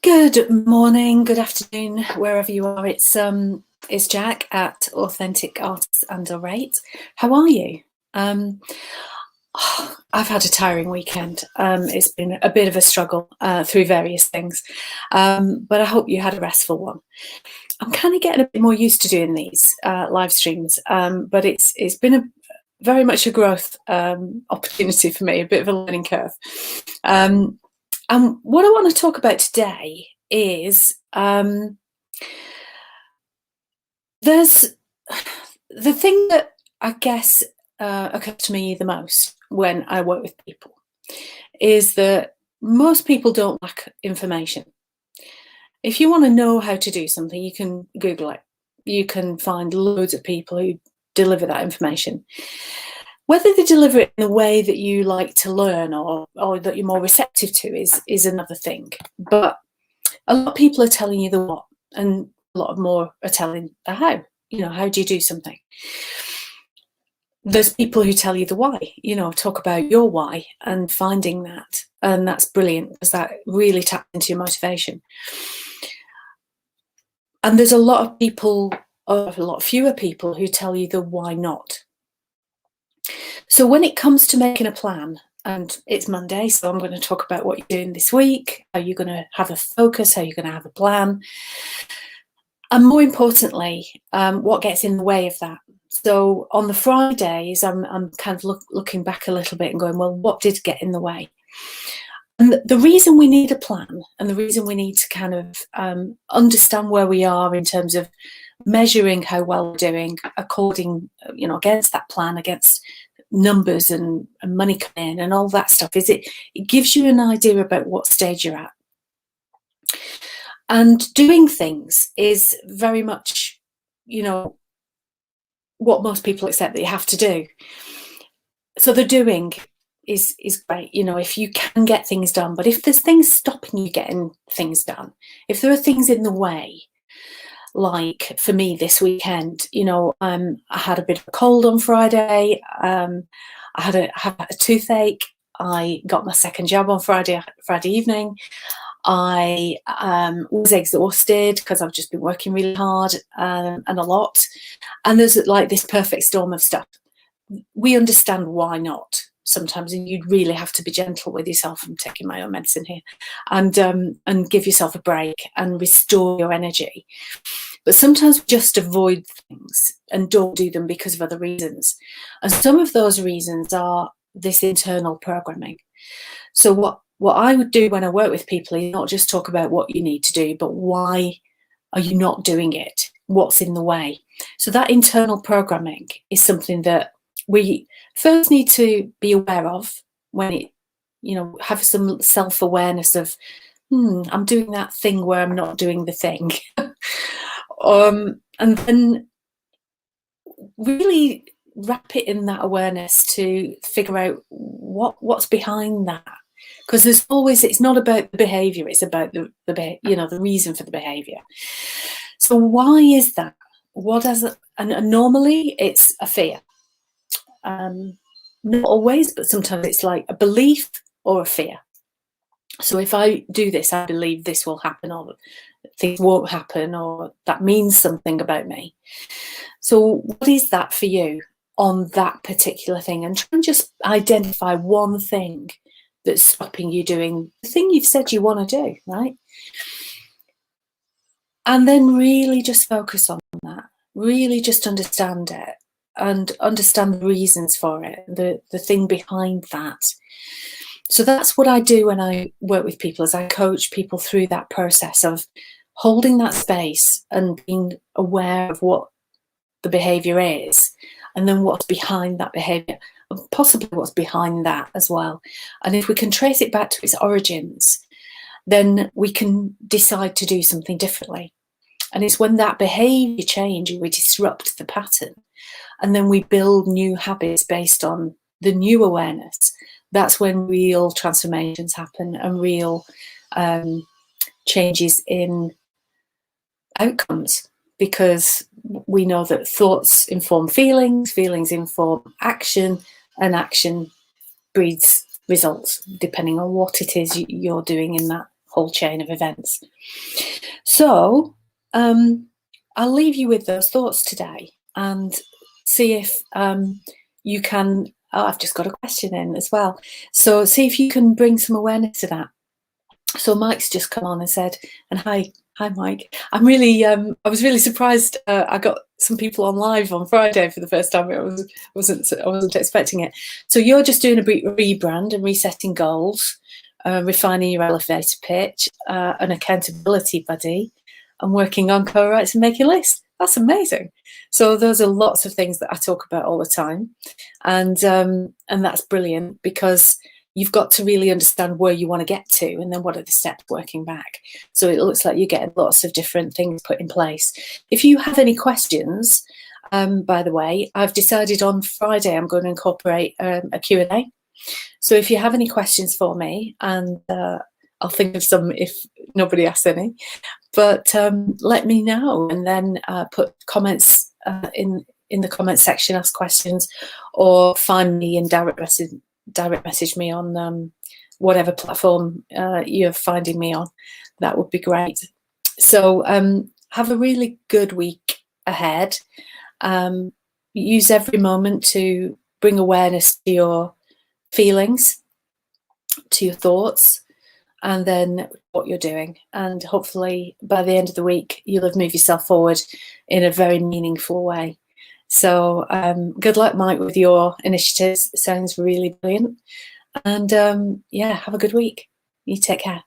Good morning, good afternoon, wherever you are. It's Jack at Authentic Artists Underrate. How are you? I've had a tiring weekend. It's been a bit of a struggle through various things, but I hope you had a restful one. I'm kind of getting a bit more used to doing these live streams, but it's been very much a growth opportunity for me, a bit of a learning curve. And what I want to talk about today is there's the thing that I guess occurs to me the most when I work with people is that most people don't lack information. If you want to know how to do something, you can Google it. You can find loads of people who deliver that information. Whether they deliver it in a way that you like to learn or that you're more receptive to is another thing. But a lot of people are telling you the what, and a lot more are telling the how. How do you do something? There's people who tell you the why, talk about your why and finding that. And that's brilliant because that really taps into your motivation. And there's a lot of people, or a lot fewer people, who tell you the why not. So when it comes to making a plan, and it's Monday, so I'm going to talk about what you're doing this week, how you're going to have a focus, how you're going to have a plan, and more importantly, what gets in the way of that. So on the Fridays, I'm kind of looking back a little bit and going, well, what did get in the way? And the reason we need a plan, and the reason we need to kind of understand where we are in terms of measuring how well we're doing according, against that plan, against numbers and money coming in and all that stuff, is it gives you an idea about what stage you're at. And doing things is very much, what most people accept that you have to do. So the doing is great, if you can get things done. But if there's things stopping you getting things done, if there are things in the way, like for me this weekend, I had a bit of a cold on Friday. I had a toothache. I got my second jab on Friday evening. I was exhausted because I've just been working really hard and a lot. And there's like this perfect storm of stuff. We understand why not sometimes, and you'd really have to be gentle with yourself. I'm taking my own medicine here, and give yourself a break and restore your energy. But sometimes we just avoid things and don't do them because of other reasons. And some of those reasons are this internal programming. So what I would do when I work with people is not just talk about what you need to do, but why are you not doing it? What's in the way? So that internal programming is something that we first need to be aware of when it, have some self-awareness of, I'm doing that thing where I'm not doing the thing. And then really wrap it in that awareness to figure out what's behind that. Because there's always, it's not about the behaviour, it's about the reason for the behaviour. So why is that? And normally it's a fear. Not always, but sometimes it's like a belief or a fear. So if I do this, I believe this will happen, or things won't happen, or that means something about me. So what is that for you on that particular thing? And try and just identify one thing that's stopping you doing the thing you've said you want to do, right? And then really just focus on that, really just understand it and understand the reasons for it, the thing behind that. So that's what I do when I work with people, is I coach people through that process of holding that space and being aware of what the behaviour is, and then what's behind that behaviour, and possibly what's behind that as well. And if we can trace it back to its origins, then we can decide to do something differently. And it's when that behaviour changes, we disrupt the pattern, and then we build new habits based on the new awareness. That's when real transformations happen and real changes in outcomes, because we know that thoughts inform feelings, feelings inform action, and action breeds results, depending on what it is you're doing in that whole chain of events. So I'll leave you with those thoughts today and see if you can. Oh, I've just got a question in as well. So see if you can bring some awareness to that. So Mike's just come on and said, and hi Mike. I was really surprised. I got some people on live on Friday for the first time. I wasn't expecting it. So you're just doing a rebrand and resetting goals, refining your elevator pitch, an accountability buddy, and working on co-writes and making lists. That's amazing. So those are lots of things that I talk about all the time, and that's brilliant because you've got to really understand where you want to get to and then what are the steps working back. So it looks like you're getting lots of different things put in place. If you have any questions, by the way, I've decided on Friday I'm going to incorporate a Q&A. So if you have any questions for me, and I'll think of some if nobody asks any, but let me know, and then put comments in the comment section, ask questions, or find me and direct message me on whatever platform you're finding me on. That would be great. So have a really good week ahead. Use every moment to bring awareness to your feelings, to your thoughts, and then what you're doing. And hopefully by the end of the week, you'll have moved yourself forward in a very meaningful way. So good luck, Mike, with your initiatives. It sounds really brilliant. And yeah, have a good week. You take care.